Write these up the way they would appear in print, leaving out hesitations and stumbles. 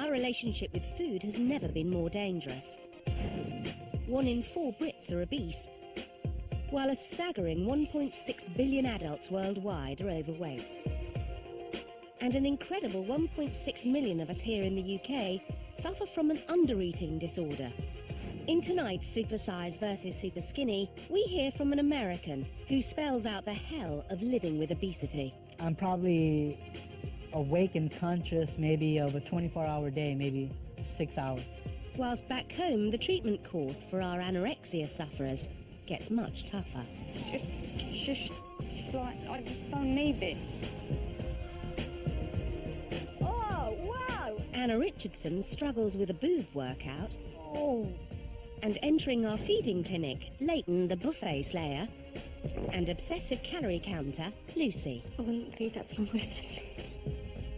our relationship with food has never been more dangerous. 1 in 4 Brits are obese, while a staggering 1.6 billion adults worldwide are overweight. And an incredible 1.6 million of us here in the UK suffer from an undereating disorder. In tonight's Supersize versus Superskinny, we hear from an American who spells out the hell of living with obesity. I'm probably awake and conscious maybe of a 24-hour day, maybe 6 hours. Whilst back home, the treatment course for our anorexia sufferers gets much tougher. Just like, I just don't need this. Oh, wow! Anna Richardson struggles with a boob workout. Oh. And entering our feeding clinic, Leighton the buffet slayer, and obsessive calorie counter, Lucy. I wouldn't feed that to my worst enemy.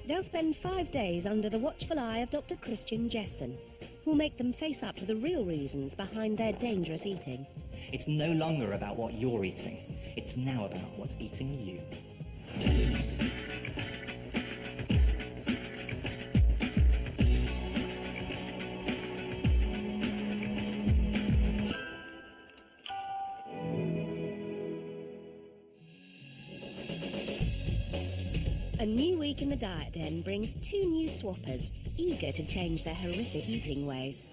They'll spend 5 days under the watchful eye of Dr. Christian Jessen, who'll make them face up to the real reasons behind their dangerous eating. It's no longer about what you're eating. It's now about what's eating you. A new week in the diet den brings 2 new swappers, eager to change their horrific eating ways.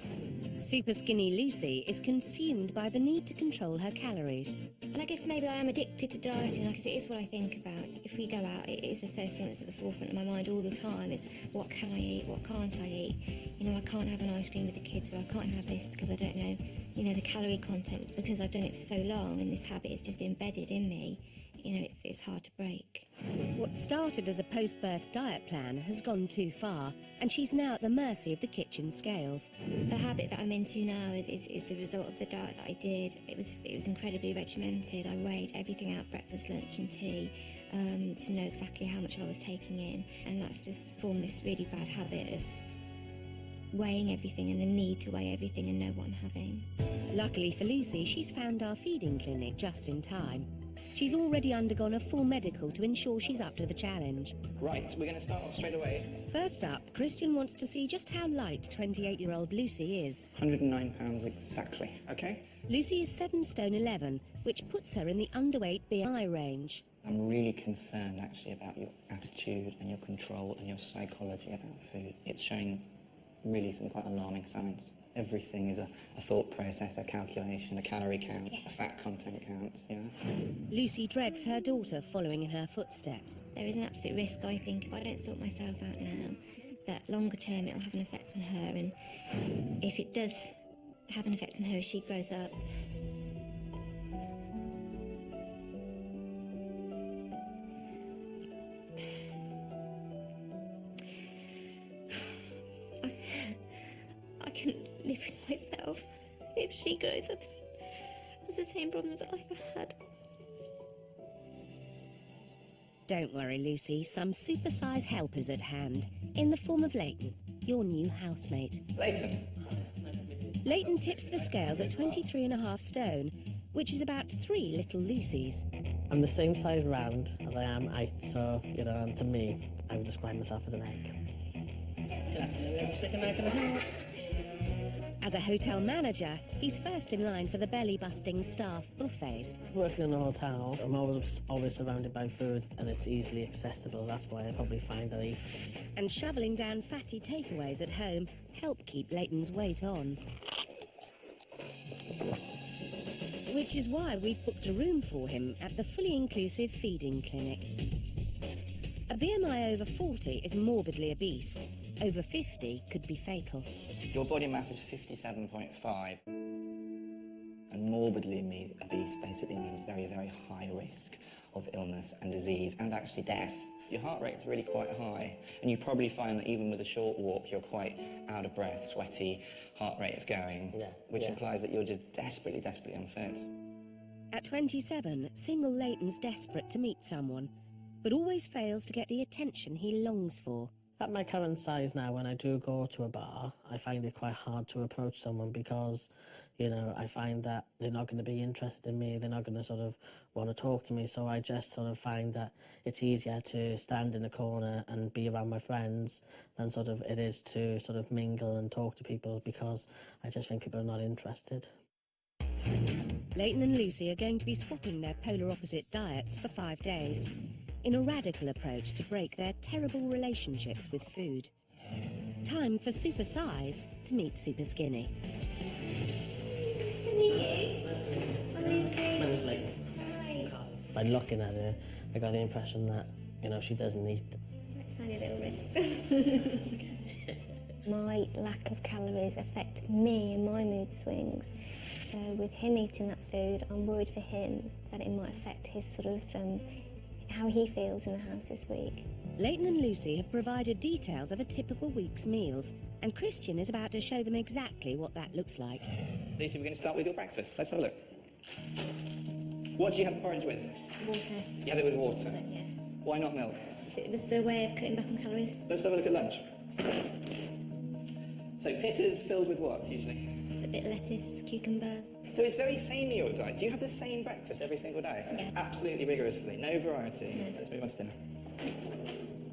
Super skinny Lucy is consumed by the need to control her calories. And I guess maybe I am addicted to dieting, because it is what I think about. If we go out, it is the first thing that's at the forefront of my mind all the time, is what can I eat, what can't I eat? You know, I can't have an ice cream with the kids, or I can't have this because I don't know, you know, the calorie content, because I've done it for so long and this habit is just embedded in me. You know, it's hard to break. What started as a post-birth diet plan has gone too far, and she's now at the mercy of the kitchen scales. The habit that I'm into now is a result of the diet that I did. It was incredibly regimented. I weighed everything out, breakfast, lunch and tea, to know exactly how much I was taking in. And that's just formed this really bad habit of weighing everything and the need to weigh everything and know what I'm having. Luckily for Lucy, she's found our feeding clinic just in time. She's already undergone a full medical to ensure she's up to the challenge. Right, we're going to start off straight away. First up, Christian wants to see just how light 28-year-old Lucy is. 109 pounds exactly, okay? Lucy is 7 stone 11, which puts her in the underweight BMI range. I'm really concerned, actually, about your attitude and your control and your psychology about food. It's showing really some quite alarming signs. Everything is a thought process, a calculation, a calorie count, a fat content count, you know? Lucy dreads her daughter following in her footsteps. There is an absolute risk, I think, if I don't sort myself out now, that longer term it'll have an effect on her, and if it does have an effect on her as she grows up, I can live with myself if she grows up has the same problems that I've had. Don't worry, Lucy, some Supersize help is at hand, in the form of Leighton, your new housemate. Leighton. Leighton tips the scales at 23.5 stone, which is about 3 little Lucys. I'm the same size round as I am height, so, you know, and to me, I would describe myself as an egg. Good afternoon, stick a knife in the hand. As a hotel manager, he's first in line for the belly-busting staff buffets. Working in a hotel, I'm always surrounded by food, and it's easily accessible. That's why I probably find that I eat. And shoveling down fatty takeaways at home help keep Leighton's weight on. Which is why we've booked a room for him at the fully inclusive feeding clinic. A BMI over 40 is morbidly obese. Over 50 could be fatal. Your body mass is 57.5. And morbidly obese basically means very, very high risk of illness and disease and actually death. Your heart rate's really quite high, and you probably find that even with a short walk, you're quite out of breath, sweaty, heart rate is going, which implies that you're just desperately, desperately unfit. At 27, single Leighton's desperate to meet someone, but always fails to get the attention he longs for. At my current size now, when I do go to a bar, I find it quite hard to approach someone because, you know, I find that they're not going to be interested in me, they're not going to sort of want to talk to me, so I just sort of find that it's easier to stand in a corner and be around my friends than sort of it is to sort of mingle and talk to people, because I just think people are not interested. Leighton and Lucy are going to be swapping their polar opposite diets for 5 days, in a radical approach to break their terrible relationships with food. Time for Supersize to meet Superskinny. Nice to meet you. I'm Lucy. My name's Leighton. Hi. By looking at her, I got the impression that, you know, she doesn't eat. Tiny little wrist. My lack of calories affect me and my mood swings. So with him eating that food, I'm worried for him that it might affect his sort of how he feels in the house this week. Leighton and Lucy have provided details of a typical week's meals, and Christian is about to show them exactly what that looks like. Lucy, we're going to start with your breakfast. Let's have a look. What do you have the porridge with? Water. You have it with water? Yeah. Why not milk? It was a way of cutting back on calories. Let's have a look at lunch. So pitters filled with what, usually? A bit of lettuce, cucumber. So it's very samey, your diet. Do you have the same breakfast every single day? Yeah. Absolutely rigorously. No variety. No. Let's move on to dinner.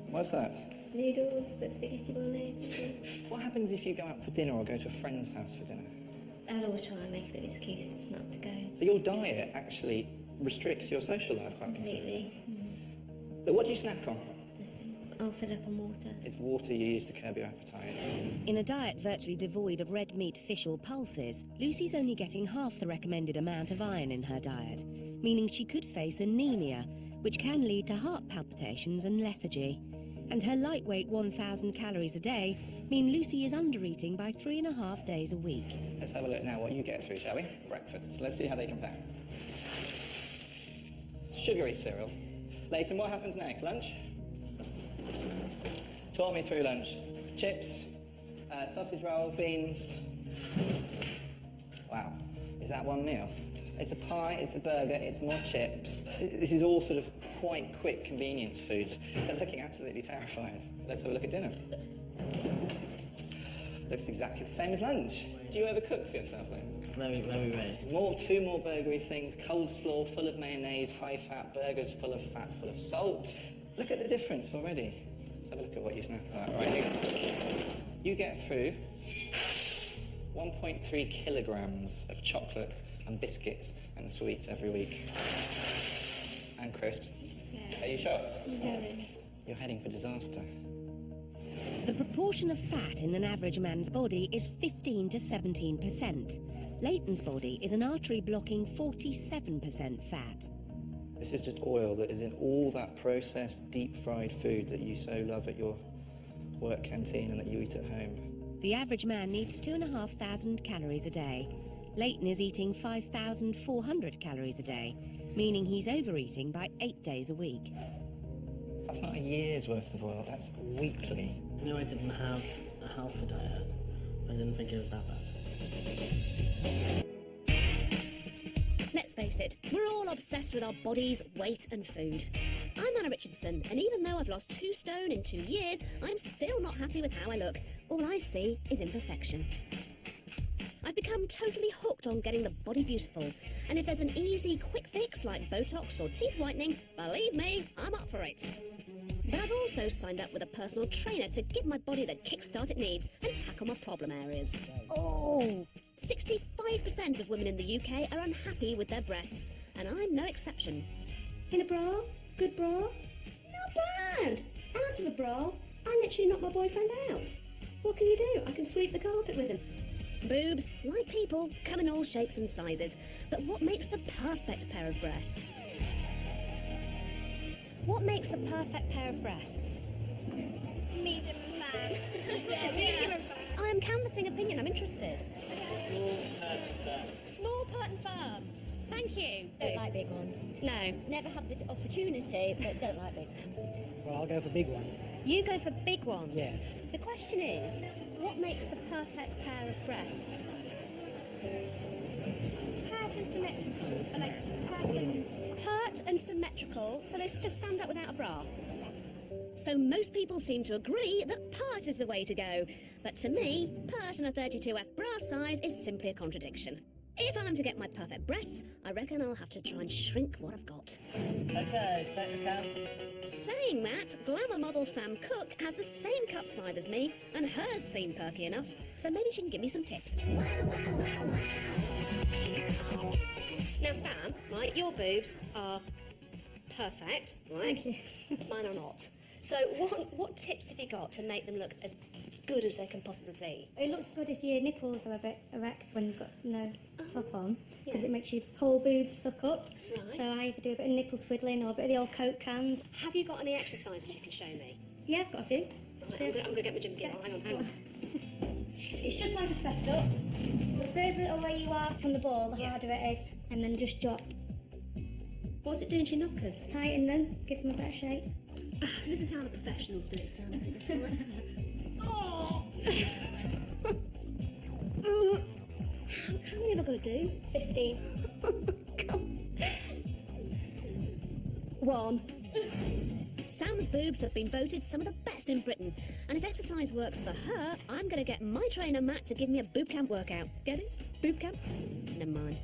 What's that? Noodles, but spaghetti bolognese. What happens if you go out for dinner or go to a friend's house for dinner? I'll always try and make an excuse not to go. So your diet actually restricts your social life quite considerably. Completely. But what do you snack on? I'll fill up on water. It's water you use to curb your appetite. In a diet virtually devoid of red meat, fish or pulses, Lucy's only getting half the recommended amount of iron in her diet, meaning she could face anemia, which can lead to heart palpitations and lethargy. And her lightweight 1,000 calories a day mean Lucy is under-eating by 3.5 days a week. Let's have a look now what you get through, shall we? Breakfasts. Let's see how they compare. Sugary cereal. Leighton, what happens next? Lunch? Talk me through lunch. Chips, sausage roll, beans. Wow, is that one meal? It's a pie, it's a burger, it's more chips. This is all sort of quite quick convenience food. They're looking absolutely terrified. Let's have a look at dinner. Looks exactly the same as lunch. Do you ever cook for yourself, Leighton? Very, very rare. Two more burgery things. Coleslaw full of mayonnaise, high fat, burgers full of fat, full of salt. Look at the difference already. Let's have a look at what you snack on. Right, you get through 1.3 kilograms of chocolate and biscuits and sweets every week. And crisps. Yeah. Are you shocked? Very. You're heading for disaster. The proportion of fat in an average man's body is 15 to 17%. Leighton's body is an artery-blocking 47% fat. This is just oil that is in all that processed, deep-fried food that you so love at your work canteen and that you eat at home. The average man needs 2,500 calories a day. Leighton is eating 5,400 calories a day, meaning he's overeating by 8 days a week. That's not a year's worth of oil, that's weekly. You know, I didn't have a healthy diet. I didn't think it was that bad. Let's face it, we're all obsessed with our bodies, weight and food. I'm Anna Richardson, and even though I've lost 2 stone in 2 years, I'm still not happy with how I look. All I see is imperfection. I've become totally hooked on getting the body beautiful, and if there's an easy, quick fix like Botox or teeth whitening, believe me, I'm up for it. But I've also signed up with a personal trainer to give my body the kickstart it needs and tackle my problem areas. Oh! 65% of women in the UK are unhappy with their breasts, and I'm no exception. In a bra? Good bra? Not bad! Out of a bra? I literally knocked my boyfriend out. What can you do? I can sweep the carpet with him. Boobs, like people, come in all shapes and sizes. But what makes the perfect pair of breasts? What makes the perfect pair of breasts? Medium and fat. Yeah, medium and fat. I am canvassing opinion, I'm interested. Small, pert and firm. Thank you. Don't like big ones. No. Never had the opportunity, but don't like big ones. Well, I'll go for big ones. You go for big ones. Yes. The question is, what makes the perfect pair of breasts? Pert and symmetrical. Like pert and... Pert and symmetrical, so they just stand up without a bra. So most people seem to agree that pert is the way to go. But to me, pert in a 32F bra size is simply a contradiction. If I'm to get my perfect breasts, I reckon I'll have to try and shrink what I've got. Okay, take the count. Saying that, glamour model Sam Cooke has the same cup size as me, and hers seem perky enough, so maybe she can give me some tips. Now, Sam, right, your boobs are perfect, right? Thank you. Mine are not. So what tips have you got to make them look as good as they can possibly be? It looks good if your nipples are a bit erect when you've got no top on, because Yeah. it makes your whole boobs suck up. Right. So I either do a bit of nipple twiddling or a bit of the old Coke cans. Have you got any exercises you can show me? Yeah, I've got a few. I'm going to get my gym gear on. Hang on. It's just like a press up. The further away you are from the ball, the harder it is. And then just drop. What's it doing to your knockers? Tighten them, give them a better shape. This is how the professionals do it, Sam. Oh! How many have I got to do? 15. One. Sam's boobs have been voted some of the best in Britain, and if exercise works for her, I'm going to get my trainer Matt to give me a boot camp workout. Get it? Boot camp? Never mind.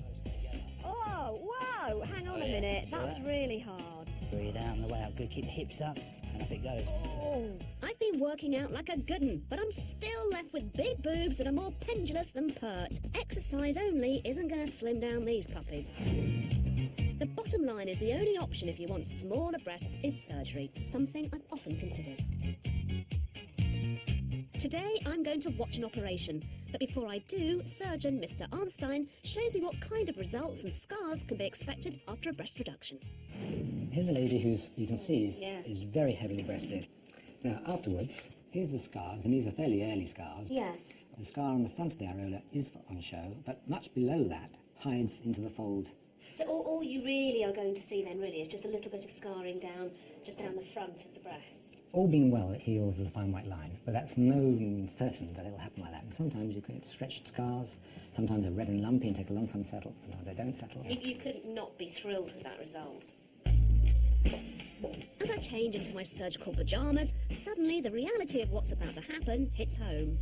Oh, whoa! Hang on a minute. That's really hard. Breathe out on the way up. Good. Keep the hips up, and up it goes. Oh. I've been working out like a good un, but I'm still left with big boobs that are more pendulous than pert. Exercise only isn't going to slim down these puppies. The bottom line is the only option if you want smaller breasts is surgery, something I've often considered. Today I'm going to watch an operation, but before I do, surgeon Mr. Arnstein shows me what kind of results and scars can be expected after a breast reduction. Here's a lady who's, you can see, Yes. is very heavily breasted. Now, afterwards, here's the scars, and these are fairly early scars. Yes. The scar on the front of the areola is on show, but much below that hides into the fold. So all you really are going to see then really is just a little bit of scarring just down the front of the breast. All being well, it heals as a fine white line, but that's no certain that it will happen like that. And sometimes you get stretched scars, sometimes they're red and lumpy and take a long time to settle, sometimes they don't settle. You could not be thrilled with that result. As I change into my surgical pyjamas, suddenly the reality of what's about to happen hits home.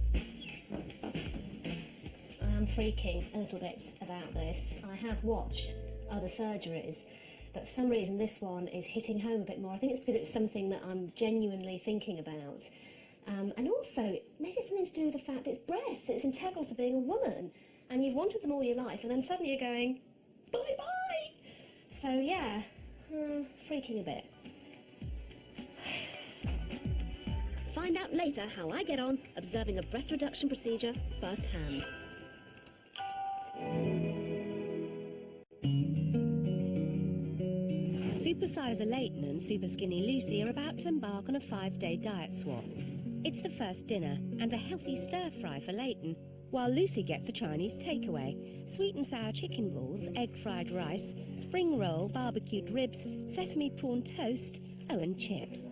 I'm freaking a little bit about this. I have watched other surgeries, but for some reason this one is hitting home a bit more. I think it's because it's something that I'm genuinely thinking about. And also, maybe it's something to do with the fact it's breasts. It's integral to being a woman. And you've wanted them all your life, and then suddenly you're going, bye-bye. So, yeah, freaking a bit. Find out later how I get on observing a breast reduction procedure firsthand. Supersizer Leighton and Superskinny Lucy are about to embark on a 5-day diet swap. It's the first dinner and a healthy stir-fry for Leighton, while Lucy gets a Chinese takeaway, sweet and sour chicken balls, egg fried rice, spring roll, barbecued ribs, sesame prawn toast, and chips.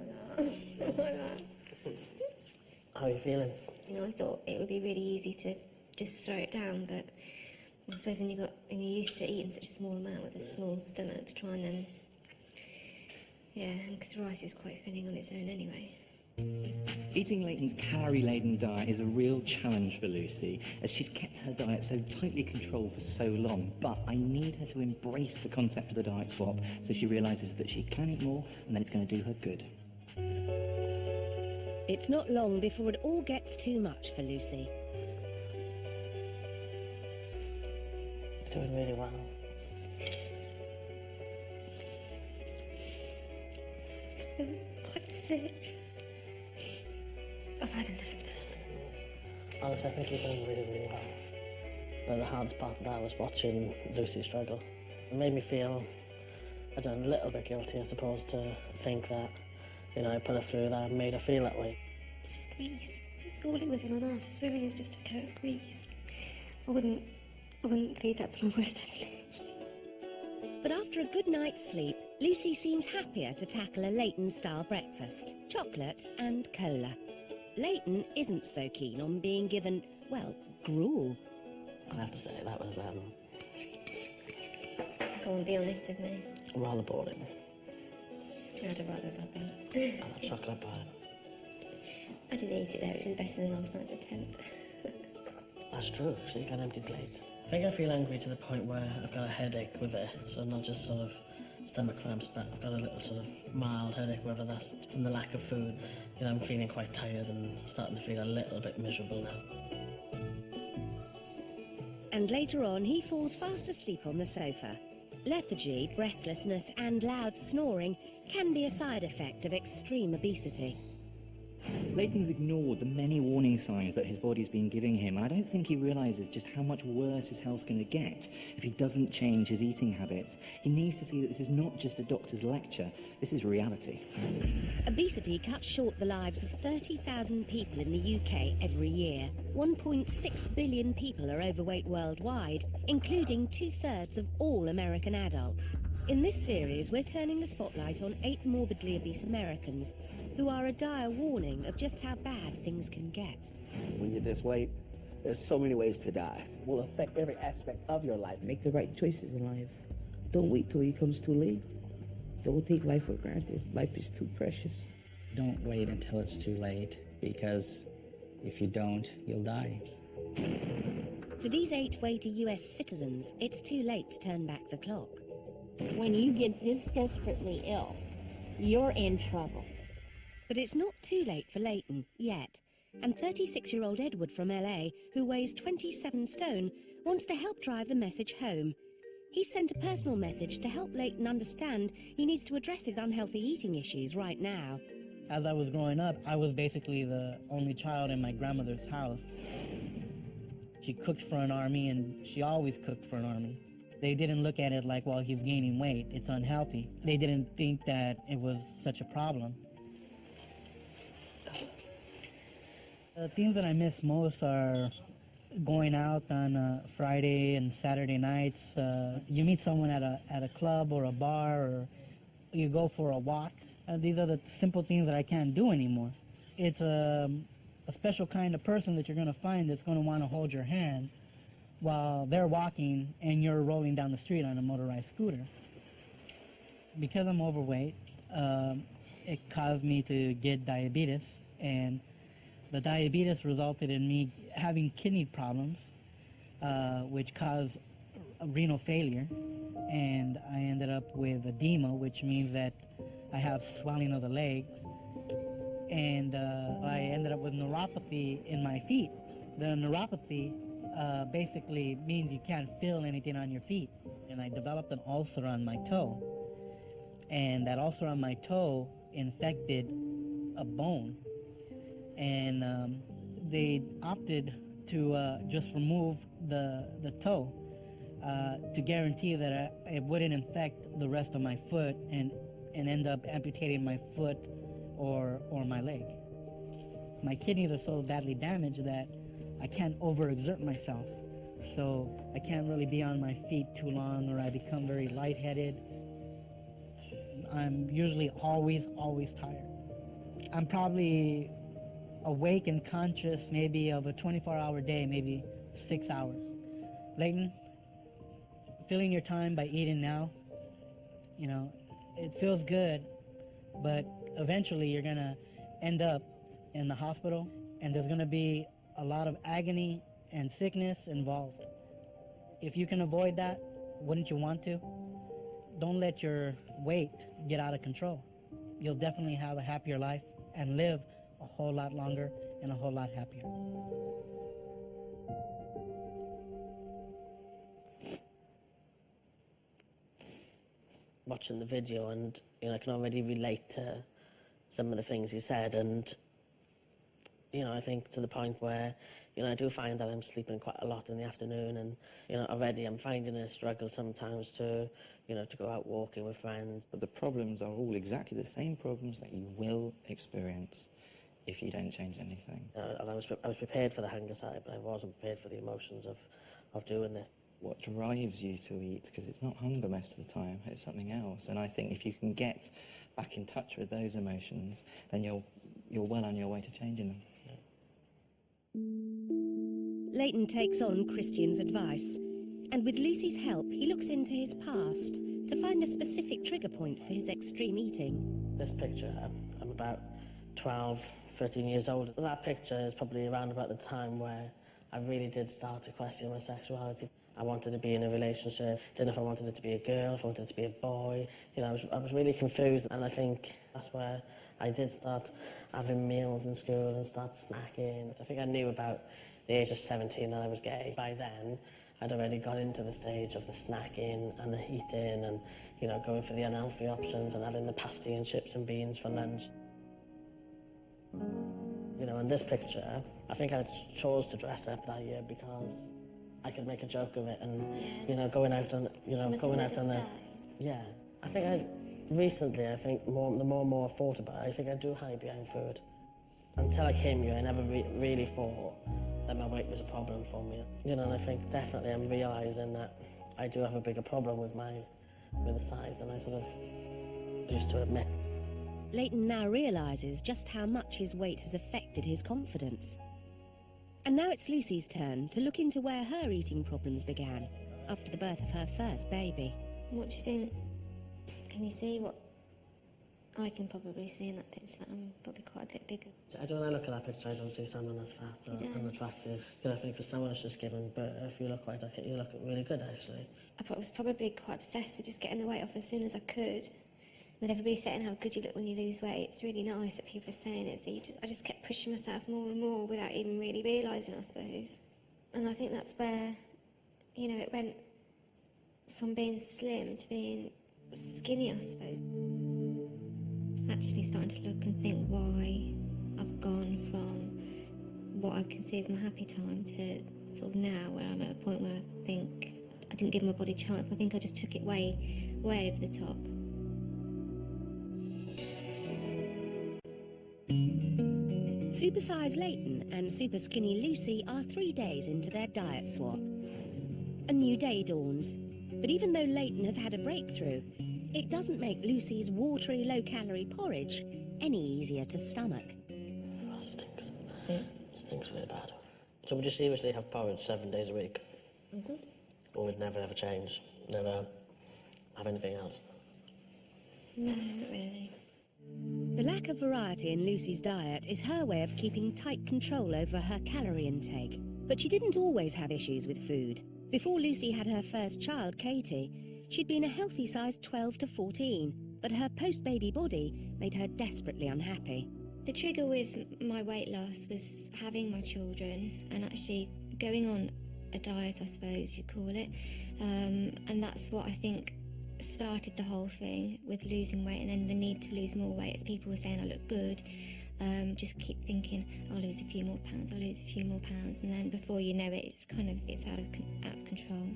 How are you feeling? You know, I thought it would be really easy to just throw it down, but I suppose when you're used to eating such a small amount with a small stomach, to try and then, yeah, because rice is quite filling on its own anyway. Eating Leighton's calorie-laden diet is a real challenge for Lucy, as she's kept her diet so tightly controlled for so long, but I need her to embrace the concept of the diet swap so she realises that she can eat more and that it's going to do her good. It's not long before it all gets too much for Lucy. You're doing really well. Quite sick. I've had enough. Honestly, I think you're doing really, really well. But the hardest part of that was watching Lucy struggle. It made me feel, I don't know, a little bit guilty, I suppose, to think that, you know, I put her through that and made her feel that way. It's just grease. That's all it was in my mouth. Swimming is just a coat of grease. I wouldn't feed that to my worst enemy. But after a good night's sleep, Lucy seems happier to tackle a Leighton-style breakfast, chocolate and cola. Leighton isn't so keen on being given, well, gruel. I have to say, that was Go on, be honest with me. rather boring. I'd have rather had that. I love chocolate pie. I did eat it though, which is better than last night's attempt. That's true, actually, you got an empty plate. I think I feel angry to the point where I've got a headache with it, so not just sort of stomach cramps, but I've got a little sort of mild headache, whether that's from the lack of food. You know, I'm feeling quite tired and starting to feel a little bit miserable now. And later on, he falls fast asleep on the sofa. Lethargy, breathlessness and loud snoring can be a side effect of extreme obesity. Leighton's ignored the many warning signs that his body's been giving him, and I don't think he realises just how much worse his health's going to get if he doesn't change his eating habits. He needs to see that this is not just a doctor's lecture, this is reality. Obesity cuts short the lives of 30,000 people in the UK every year. 1.6 billion people are overweight worldwide, including 2/3 of all American adults. In this series, we're turning the spotlight on 8 morbidly obese Americans who are a dire warning of just how bad things can get. When you're this weight, there's so many ways to die. It will affect every aspect of your life. Make the right choices in life. Don't wait till it comes too late. Don't take life for granted. Life is too precious. Don't wait until it's too late, because if you don't, you'll die. For these 8 weighty US citizens, it's too late to turn back the clock. When you get this desperately ill, you're in trouble. But it's not too late for Leighton, yet. And 36-year-old Edward from LA, who weighs 27 stone, wants to help drive the message home. He sent a personal message to help Leighton understand he needs to address his unhealthy eating issues right now. As I was growing up, I was basically the only child in my grandmother's house. She cooked for an army, and she always cooked for an army. They didn't look at it like, well, he's gaining weight, it's unhealthy. They didn't think that it was such a problem. The things that I miss most are going out on Friday and Saturday nights. You meet someone at a club or a bar, or you go for a walk. These are the simple things that I can't do anymore. It's a special kind of person that you're going to find that's going to want to hold your hand while they're walking and you're rolling down the street on a motorized scooter. Because I'm overweight, it caused me to get diabetes, and the diabetes resulted in me having kidney problems, which caused renal failure, and I ended up with edema, which means that I have swelling of the legs, and I ended up with neuropathy in my feet. The neuropathy basically means you can't feel anything on your feet, and I developed an ulcer on my toe, and that ulcer on my toe infected a bone, and they opted to just remove the toe to guarantee that it wouldn't infect the rest of my foot and end up amputating my foot or my leg. My kidneys are so badly damaged that I can't overexert myself, so I can't really be on my feet too long, or I become very lightheaded. I'm usually always tired. I'm probably awake and conscious maybe of a 24-hour day, maybe 6 hours. Leighton, filling your time by eating now, you know, it feels good, but eventually you're gonna end up in the hospital, and there's gonna be a lot of agony and sickness involved. If you can avoid that, wouldn't you want to? Don't let your weight get out of control. You'll definitely have a happier life and live a whole lot longer and a whole lot happier. Watching the video, and you know, I can already relate to some of the things he said, and you know, I think to the point where, you know, I do find that I'm sleeping quite a lot in the afternoon, and, you know, already I'm finding it a struggle sometimes to, you know, to go out walking with friends. But the problems are all exactly the same problems that you will experience if you don't change anything. I was prepared for the hunger side, but I wasn't prepared for the emotions of doing this. What drives you to eat, because it's not hunger most of the time, it's something else. And I think if you can get back in touch with those emotions, then you're well on your way to changing them. Leighton takes on Christian's advice, and with Lucy's help, he looks into his past to find a specific trigger point for his extreme eating. This picture, I'm about 12, 13 years old. That picture is probably around about the time where I really did start to question my sexuality. I wanted to be in a relationship, didn't know if I wanted it to be a girl, if I wanted it to be a boy. You know, I was really confused, and I think that's where I did start having meals in school and start snacking. I think I knew about the age of 17 that I was gay. By then, I'd already got into the stage of the snacking and the eating and, you know, going for the unhealthy options and having the pasty and chips and beans for lunch. You know, in this picture, I think I chose to dress up that year because I could make a joke of it and, you know, going out on, yeah. I think recently, I think the more and more I thought about it, I think I do hide behind food. Until I came here, I never really thought that my weight was a problem for me. You know, and I think definitely I'm realising that I do have a bigger problem with the size than I sort of used to admit. Leighton now realises just how much his weight has affected his confidence. And now it's Lucy's turn to look into where her eating problems began after the birth of her first baby. What do you think? Can you see what I can probably see in that picture? That I'm probably quite a bit bigger. When I look at that picture, I don't see someone that's fat or unattractive. You know, I think for someone that's just given birth, you look quite okay. You look really good, actually. I was probably quite obsessed with just getting the weight off as soon as I could. With everybody saying how good you look when you lose weight, it's really nice that people are saying it. So I just kept pushing myself more and more without even really realising, I suppose. And I think that's where, you know, it went from being slim to being skinny, I suppose. Actually starting to look and think why I've gone from what I can see as my happy time to sort of now where I'm at a point where I think I didn't give my body a chance. I think I just took it way over the top. Supersize Leighton and Superskinny Lucy are 3 days into their diet swap. A new day dawns, but even though Leighton has had a breakthrough, it doesn't make Lucy's watery, low-calorie porridge any easier to stomach. Oh, it stinks. It stinks really bad. So would you seriously have porridge 7 days a week? Mm-hmm. Or would never ever change? Never have anything else? No, not really. The lack of variety in Lucy's diet is her way of keeping tight control over her calorie intake. But she didn't always have issues with food. Before Lucy had her first child, Katie, she'd been a healthy size 12 to 14, but her post-baby body made her desperately unhappy. The trigger with my weight loss was having my children and actually going on a diet, I suppose you call it. And that's what I think started the whole thing with losing weight and then the need to lose more weight. As people were saying I look good, just keep thinking I'll lose a few more pounds, I'll lose a few more pounds, and then before you know it, it's out of control.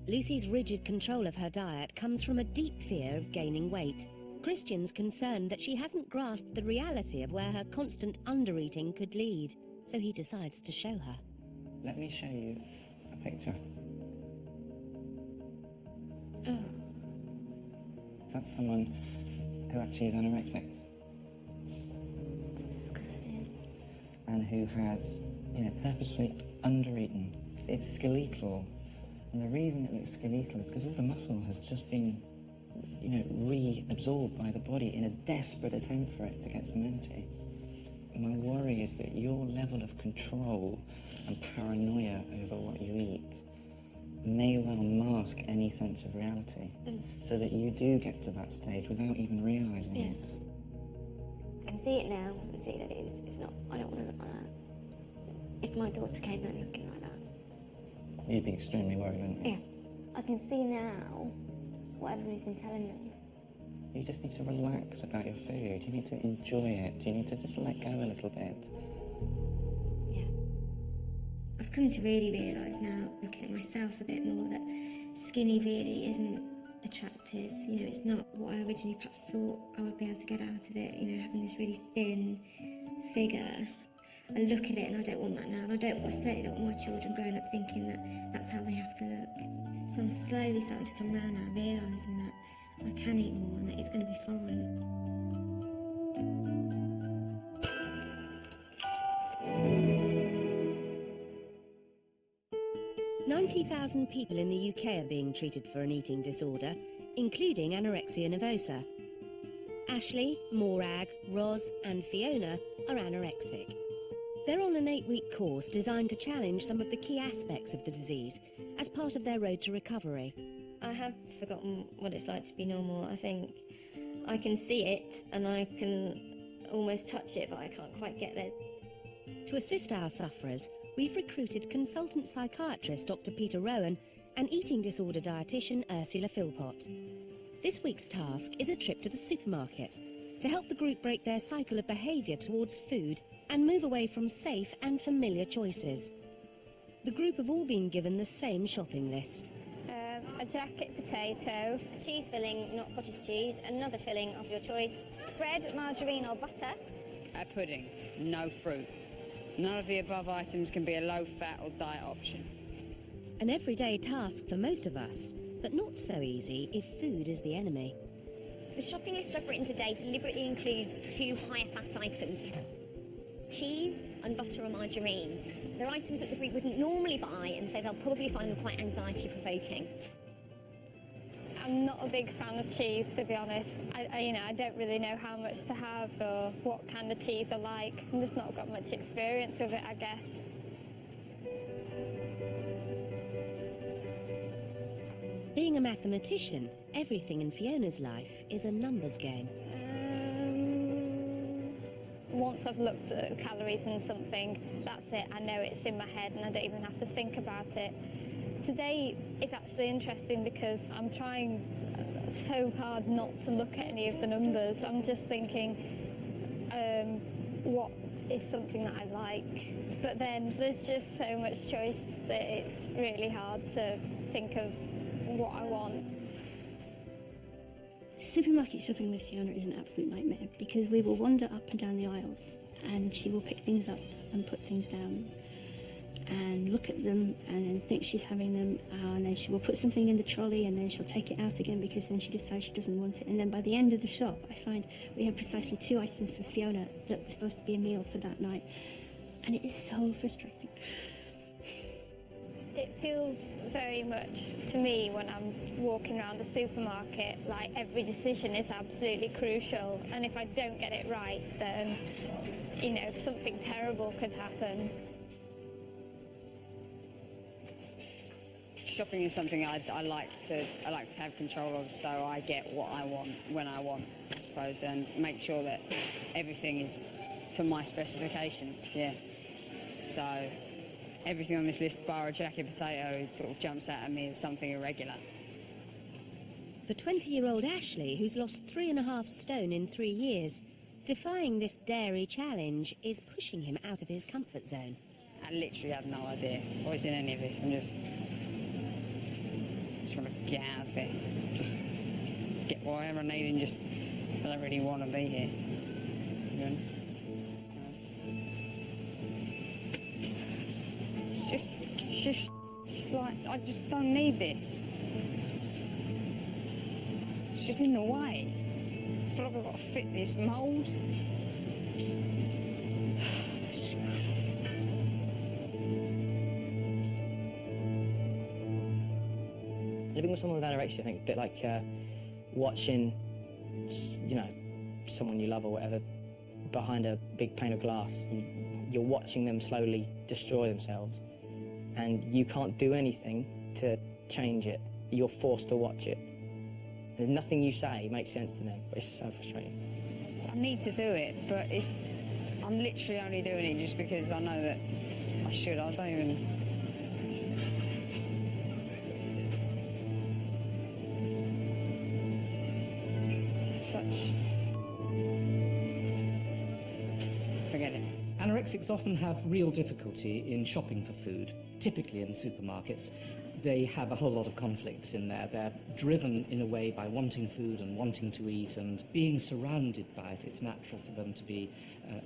Lucy's rigid control of her diet comes from a deep fear of gaining weight. Christian's concerned that she hasn't grasped the reality of where her constant undereating could lead, so he decides to show her. Let me show you a picture. Oh. That's someone who actually is anorexic. It's disgusting. And who has, you know, purposefully undereaten. It's skeletal. And the reason it looks skeletal is because all the muscle has just been, you know, reabsorbed by the body in a desperate attempt for it to get some energy. My worry is that your level of control and paranoia over what you eat may well mask any sense of reality, so that you do get to that stage without even realising it. I can see it now and see that it's not, I don't want to look like that. If my daughter came home looking like that. You'd be extremely worried, wouldn't you? Yeah. I can see now what everybody's been telling me. You just need to relax about your food. You need to enjoy it. You need to just let go a little bit. I've come to really realise now, looking at myself a bit more, that skinny really isn't attractive. You know, it's not what I originally perhaps thought I would be able to get out of it, you know, having this really thin figure. I look at it and I don't want that now, and I certainly don't want my children growing up thinking that that's how they have to look. So I'm slowly starting to come around now, realising that I can eat more and that it's going to be fine. 90,000 people in the UK are being treated for an eating disorder, including anorexia nervosa. Ashley, Morag, Roz and Fiona are anorexic. They're on an 8-week course designed to challenge some of the key aspects of the disease as part of their road to recovery. I have forgotten what it's like to be normal. I think I can see it and I can almost touch it, but I can't quite get there. To assist our sufferers, we've recruited consultant psychiatrist Dr. Peter Rowan and eating disorder dietitian Ursula Philpott. This week's task is a trip to the supermarket to help the group break their cycle of behaviour towards food and move away from safe and familiar choices. The group have all been given the same shopping list. A jacket potato, cheese filling, not cottage cheese, another filling of your choice, bread, margarine or butter. A pudding, no fruit. None of the above items can be a low-fat or diet option. An everyday task for most of us, but not so easy if food is the enemy. The shopping list I've written today deliberately includes 2 higher fat items. Cheese and butter or margarine. They're items that the group wouldn't normally buy, and so they'll probably find them quite anxiety-provoking. I'm not a big fan of cheese, to be honest. I don't really know how much to have or what kind of cheese I like. I've just not got much experience with it, I guess. Being a mathematician, everything in Fiona's life is a numbers game. Once I've looked at calories and something, that's it. I know it's in my head and I don't even have to think about it. Today is actually interesting because I'm trying so hard not to look at any of the numbers. I'm just thinking, what is something that I like? But then there's just so much choice that it's really hard to think of what I want. Supermarket shopping with Fiona is an absolute nightmare because we will wander up and down the aisles and she will pick things up and put things down and look at them and then think she's having them, and then she will put something in the trolley and then she'll take it out again because then she decides she doesn't want it. And then by the end of the shop I find we have precisely 2 items for Fiona that were supposed to be a meal for that night, and it is so frustrating. It feels very much to me when I'm walking around the supermarket like every decision is absolutely crucial, and if I don't get it right then, you know, something terrible could happen. Shopping is something I like to have control of, so I get what I want when I want, I suppose, and make sure that everything is to my specifications. Yeah. So everything on this list, bar a jacket potato, sort of jumps out at me as something irregular. The 20-year-old Ashley, who's lost 3.5 stone in 3 years, defying this dairy challenge is pushing him out of his comfort zone. I literally have no idea what's in any of this. I'm just trying to get out of it. Just get whatever I need and just I don't really want to be here, to be honest. It's just like, I just don't need this. It's just in the way. I feel like I've got to fit this mould. Living with someone with anorexia, I think, a bit like watching, you know, someone you love or whatever behind a big pane of glass. You're watching them slowly destroy themselves, and you can't do anything to change it. You're forced to watch it. And nothing you say makes sense to them, but it's so frustrating. I need to do it, but I'm literally only doing it just because I know that I should. I don't even... Forget it. Anorexics often have real difficulty in shopping for food, typically in supermarkets. They have a whole lot of conflicts in there. They're driven in a way by wanting food and wanting to eat, and being surrounded by it, it's natural for them to be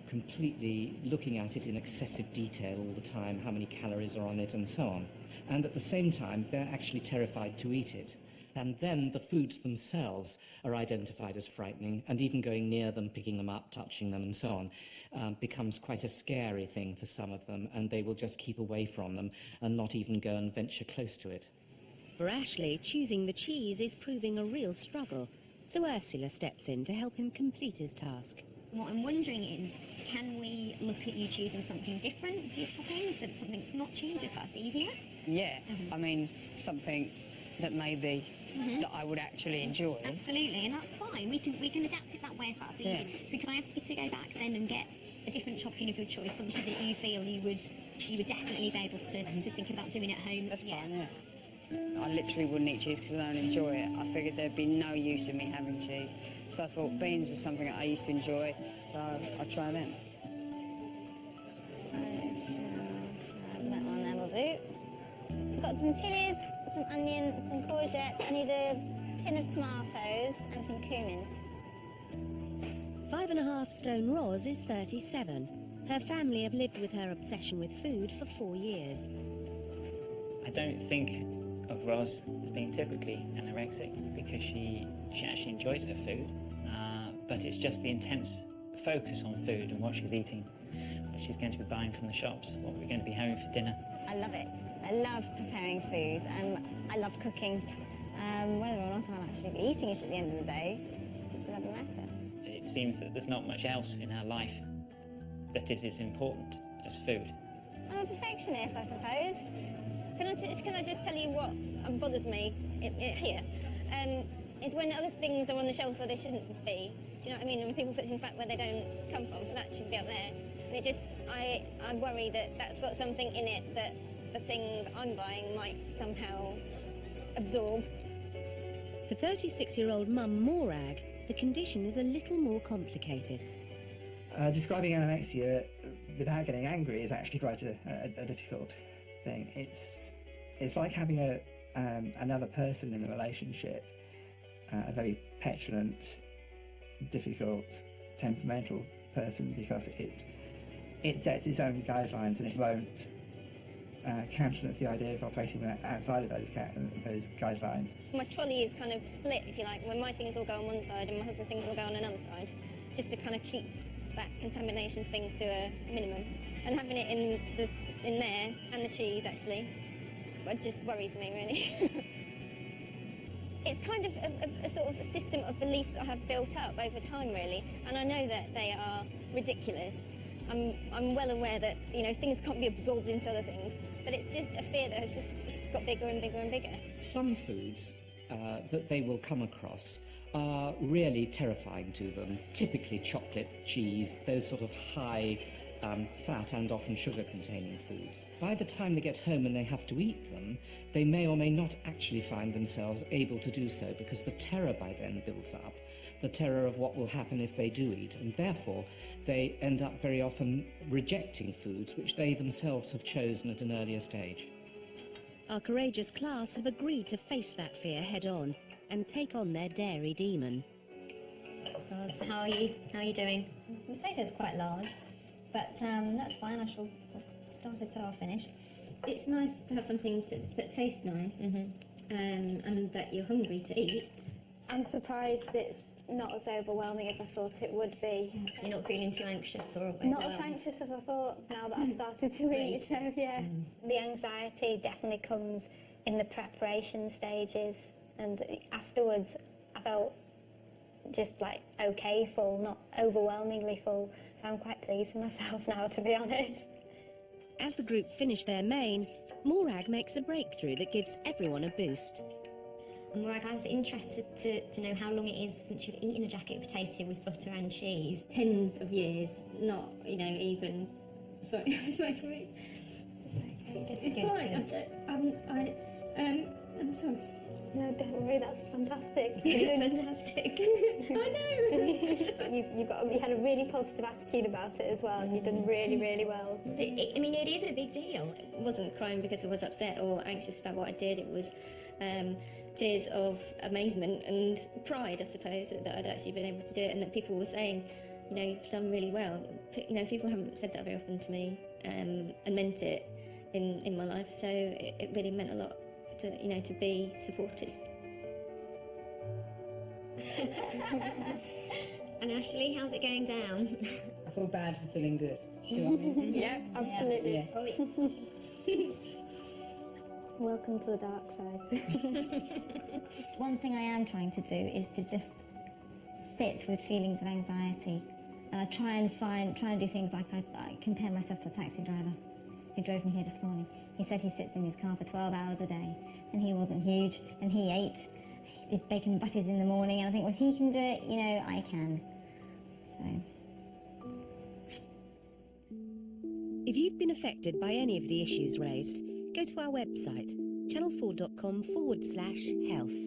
completely looking at it in excessive detail all the time, how many calories are on it and so on. And at the same time, they're actually terrified to eat it. And then the foods themselves are identified as frightening, and even going near them, picking them up, touching them and so on, becomes quite a scary thing for some of them, and they will just keep away from them and not even go and venture close to it. For Ashley, choosing the cheese is proving a real struggle, so Ursula steps in to help him complete his task. What I'm wondering is, can we look at you choosing something different for your toppings, and something that's not cheese, if that's easier? Yeah, I mean, something that maybe that I would actually enjoy. Absolutely, and that's fine. We can adapt it that way if that's easy. Yeah. So can I ask you to go back then and get a different topping of your choice, something that you feel you would definitely be able to think about doing at home? That's fine, yeah. I literally wouldn't eat cheese because I don't enjoy it. I figured there'd be no use in me having cheese. So I thought beans was something that I used to enjoy, so I'd try them. That one there will do. I've got some chilies, some onion, some courgette. I need a tin of tomatoes and some cumin. 5.5 stone Roz is 37. Her family have lived with her obsession with food for 4 years. I don't think of Roz as being typically anorexic because she actually enjoys her food, but it's just the intense focus on food and what she's eating, what she's going to be buying from the shops, what we're going to be having for dinner. I love it. I love preparing food. I love cooking. Whether or not I'll actually be eating it at the end of the day, it doesn't matter. It seems that there's not much else in her life that is as important as food. I'm a perfectionist, I suppose. Can I just tell you what bothers me here? Is when other things are on the shelves where they shouldn't be. Do you know what I mean? And people put things back where they don't come from, so that should be up there. And it just, I worry that that's got something in it that the thing that I'm buying might somehow absorb. For 36-year-old mum Morag, the condition is a little more complicated. Describing anorexia without getting angry is actually quite a difficult thing. It's like having another person in a relationship, a very petulant, difficult, temperamental person, because it sets its own guidelines and it won't countenance the idea of operating outside of those guidelines. My trolley is kind of split, if you like, when my things all go on one side and my husband's things all go on another side, just to kind of keep that contamination thing to a minimum. And having it in there, and the cheese actually, it just worries me really. It's kind of a sort of a system of beliefs I have built up over time really, and I know that they are ridiculous. I'm well aware that, you know, things can't be absorbed into other things, but it's just a fear that has just got bigger and bigger and bigger. Some foods that they will come across are really terrifying to them. Typically chocolate, cheese, those sort of high fat and often sugar-containing foods. By the time they get home and they have to eat them, they may or may not actually find themselves able to do so, because the terror by then builds up, the terror of what will happen if they do eat, and therefore they end up very often rejecting foods which they themselves have chosen at an earlier stage. Our courageous class have agreed to face that fear head-on and take on their dairy demon. How are you doing? The potato's quite large, but that's fine. I've started, so I'll finish. It's nice to have something that tastes nice, and that you're hungry to eat. I'm surprised it's not as overwhelming as I thought it would be. You're not feeling too anxious or Not as anxious as I thought now that I've started to eat, so yeah. The anxiety definitely comes in the preparation stages, and afterwards I felt just like okay full, not overwhelmingly full, so I'm quite pleased with myself now, to be honest. As the group finish their main, Morag makes a breakthrough that gives everyone a boost. Morag, I was interested to know how long it is since you've eaten a jacket potato with butter and cheese. Tens of years, not, you know, even... Sorry, it's my career. It's fine. I'm sorry. No, don't worry, that's fantastic. It's fantastic. I know. You had a really positive attitude about it as well, and you've done really, really well. I mean, it is a big deal. I wasn't crying because I was upset or anxious about what I did. It was tears of amazement and pride, I suppose, that I'd actually been able to do it, and that people were saying, you know, you've done really well. You know, people haven't said that very often to me, and meant it in my life, so it really meant a lot to, you know, to be supported. And Ashley, how's it going down? I feel bad for feeling good. Do you know what I mean? Yeah, absolutely. Yeah. Welcome to the dark side. One thing I am trying to do is to just sit with feelings of anxiety. And I try and do things like I compare myself to a taxi driver who drove me here this morning. He said he sits in his car for 12 hours a day, and he wasn't huge, and he ate his bacon and butties in the morning, and I think, well, if he can do it, you know, I can. So. If you've been affected by any of the issues raised, go to our website, channel4.com/health.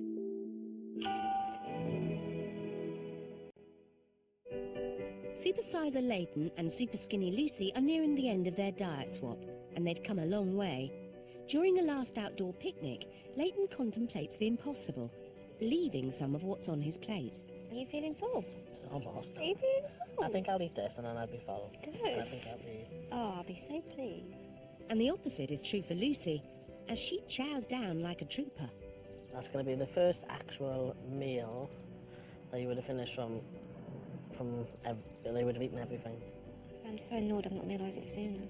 Supersizer Leighton and Superskinny Lucy are nearing the end of their diet swap, and they've come a long way. During a last outdoor picnic, Leighton contemplates the impossible, leaving some of what's on his plate. Are you feeling full? Almost. Are you feeling full? I think I'll eat this and then I'll be full. Good. And I think I'll be... Oh, I'll be so pleased. And the opposite is true for Lucy, as she chows down like a trooper. That's going to be the first actual meal that you would have finished from they would have eaten everything. So I'm so annoyed I've not realised it sooner.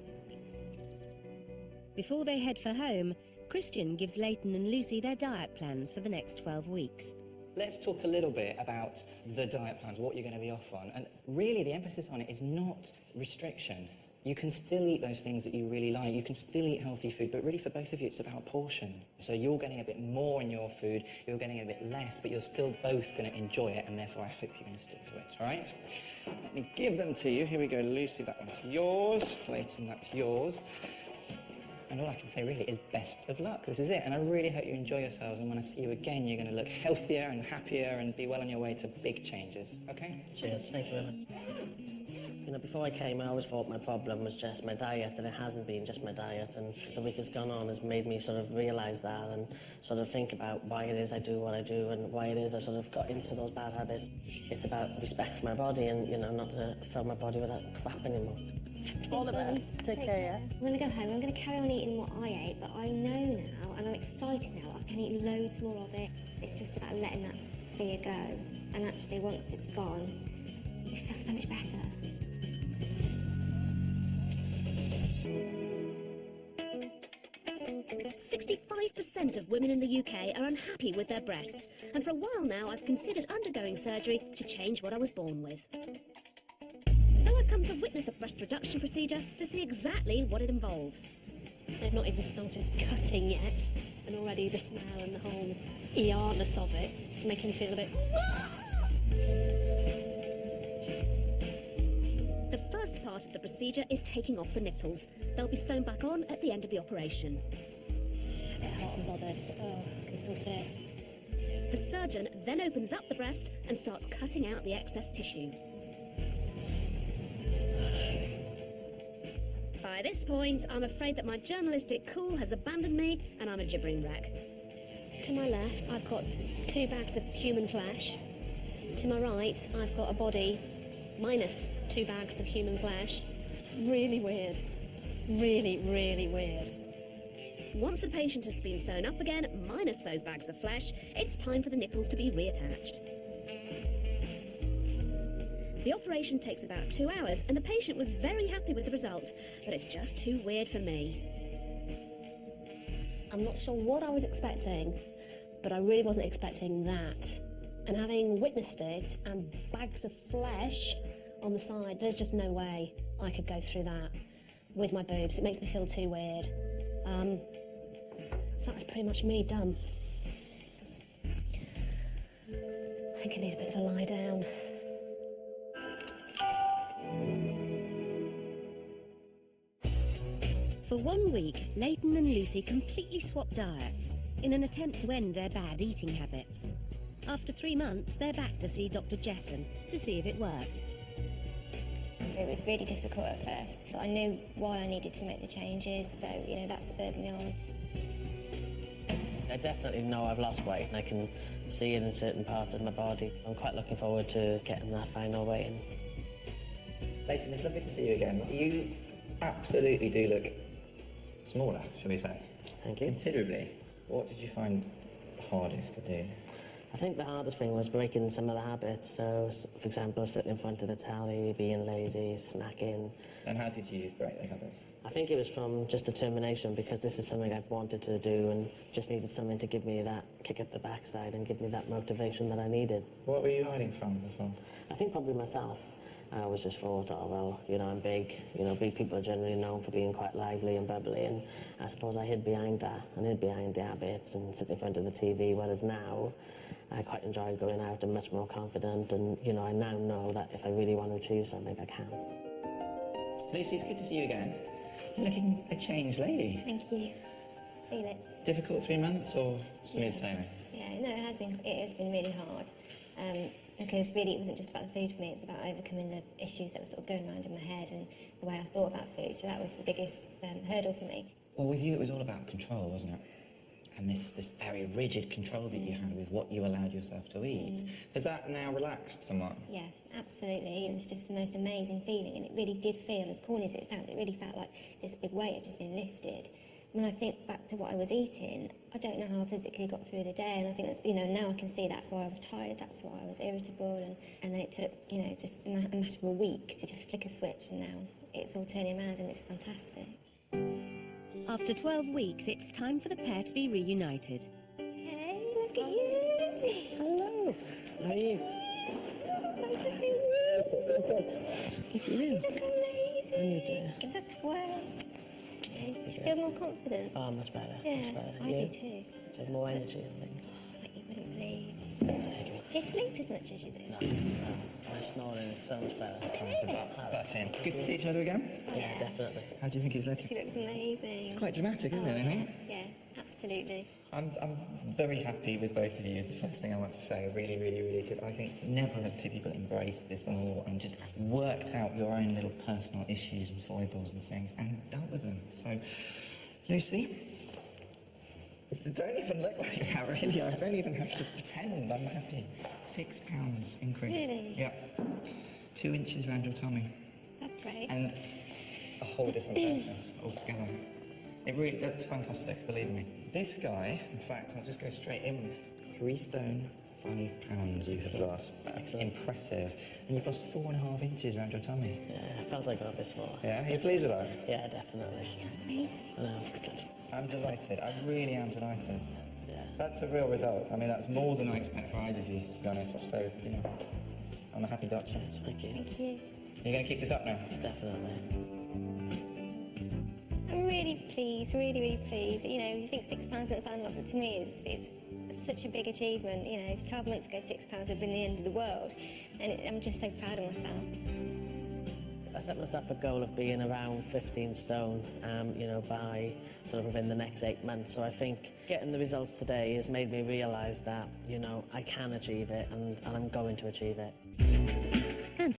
Before they head for home, Christian gives Leighton and Lucy their diet plans for the next 12 weeks. Let's talk a little bit about the diet plans, what you're going to be off on. And really, the emphasis on it is not restriction. You can still eat those things that you really like. You can still eat healthy food, but really for both of you, it's about portion. So you're getting a bit more in your food, you're getting a bit less, but you're still both going to enjoy it, and therefore I hope you're going to stick to it, all right? Let me give them to you. Here we go, Lucy, that one's yours. Leighton, that's yours. And all I can say really is best of luck. This is it. And I really hope you enjoy yourselves. And when I see you again, you're going to look healthier and happier and be well on your way to big changes. Okay? Cheers. Thank you very much. You know, before I came, I always thought my problem was just my diet, and it hasn't been just my diet. And as the week has gone on, has made me sort of realise that and sort of think about why it is I do what I do and why it is I sort of got into those bad habits. It's about respect for my body and, you know, not to fill my body with that crap anymore. All the best. Take care, yeah? I'm going to go home. I'm going to carry on eating what I ate, but I know now, and I'm excited now, I can eat loads more of it. It's just about letting that fear go. And actually, once it's gone, you feel so much better. "65% of women in the UK are unhappy with their breasts, and for a while now I've considered undergoing surgery to change what I was born with. So I've come to witness a breast reduction procedure to see exactly what it involves." They've not even started cutting yet, and already the smell and the whole ER-ness of it is making me feel a bit... The first part of the procedure is taking off the nipples. They'll be sewn back on at the end of the operation. A bit hot and bothered. Oh, I can still see it. The surgeon then opens up the breast and starts cutting out the excess tissue. By this point, I'm afraid that my journalistic cool has abandoned me and I'm a gibbering wreck. To my left, I've got 2 bags of human flesh. To my right, I've got a body minus 2 bags of human flesh. Really weird. Really, really weird. Once the patient has been sewn up again, minus those bags of flesh, it's time for the nipples to be reattached. The operation takes about 2 hours, and the patient was very happy with the results, but it's just too weird for me. I'm not sure what I was expecting, but I really wasn't expecting that. And having witnessed it, and bags of flesh on the side, there's just no way I could go through that with my boobs. It makes me feel too weird. So that's pretty much me done. I think I need a bit of a lie down. For 1 week, Leighton and Lucy completely swapped diets in an attempt to end their bad eating habits. After 3 months, they're back to see Dr. Jessen to see if it worked. It was really difficult at first, but I knew why I needed to make the changes, so, you know, that spurred me on. I definitely know I've lost weight and I can see it in certain parts of my body. I'm quite looking forward to getting that final weight in. Leighton, it's lovely to see you again. You absolutely do look smaller, shall we say? Thank you. Considerably. What did you find hardest to do? I think the hardest thing was breaking some of the habits. So, for example, sitting in front of the telly, being lazy, snacking. And how did you break those habits? I think it was from just determination, because this is something I've wanted to do and just needed something to give me that kick at the backside and give me that motivation that I needed. What were you hiding from before? I think probably myself. I always just thought, oh, well, you know, I'm big. You know, big people are generally known for being quite lively and bubbly, and I suppose I hid behind that and hid behind the habits and sit in front of the TV, whereas now I quite enjoy going out and much more confident, and, you know, I now know that if I really want to achieve something, I can. Lucy, it's good to see you again. You're looking a changed lady. Thank you. Feel it. Difficult 3 months or smooth sailing? Yeah, no, it has been really hard. Because really it wasn't just about the food for me, it's about overcoming the issues that were sort of going around in my head and the way I thought about food. So that was the biggest hurdle for me. Well, with you it was all about control, wasn't it? And this very rigid control that you had with what you allowed yourself to eat. Has that now relaxed somewhat? Yeah, absolutely. It was just the most amazing feeling, and it really did feel, as corny as it sounded, it really felt like this big weight had just been lifted. When I think back to what I was eating, I don't know how I physically got through the day, and I think that's, you know, now I can see that's why I was tired, that's why I was irritable, and then it took, you know, just a matter of a week to just flick a switch, and now it's all turning around and it's fantastic. After 12 weeks, it's time for the pair to be reunited. Hey, look at you! Hello! How are you? Nice to see you! Look at you. You look amazing! How are you doing? Give us a twirl. Do you feel more confident? Oh, much better. Yeah, much better. I do too. Do you have more energy and things? Oh, like you wouldn't believe. Do you sleep as much as you do? No. My snoring is so much better. Butt in. Good to see each other again? Yeah, definitely. How do you think he's looking? He looks amazing. It's quite dramatic, isn't it, I think? Yeah, absolutely. I'm very happy with both of you, is the first thing I want to say, really, really, really, because I think never have two people embraced this more and just worked out your own little personal issues and foibles and things and dealt with them. So, Lucy, it don't even look like that, really. I don't even have to pretend I'm happy. 6 pounds increase. Really? Yeah. 2 inches around your tummy. That's great. And a whole different person altogether. It really, that's fantastic, believe me. This guy, in fact, I'll just go straight in. 3 stone, 5 pounds you have lost. That's impressive. And you've lost 4.5 inches around your tummy. Yeah, I felt I got this far. Yeah? Are you pleased with that? Yeah, definitely. That's amazing. I know, it's good. I'm delighted. I really am delighted. Yeah. That's a real result. I mean, that's more than I expect for either of you, to be honest. So, you know, I'm a happy doctor. Yes, thank you. Thank you. You're going to keep this up now? Definitely. I'm really pleased, really, really pleased. You know, you think £6 doesn't sound a lot, but to me it's such a big achievement. You know, 12 months ago, £6 would have been the end of the world. And I'm just so proud of myself. I set myself a goal of being around 15 stone, you know, by sort of within the next 8 months. So I think getting the results today has made me realise that, you know, I can achieve it and I'm going to achieve it.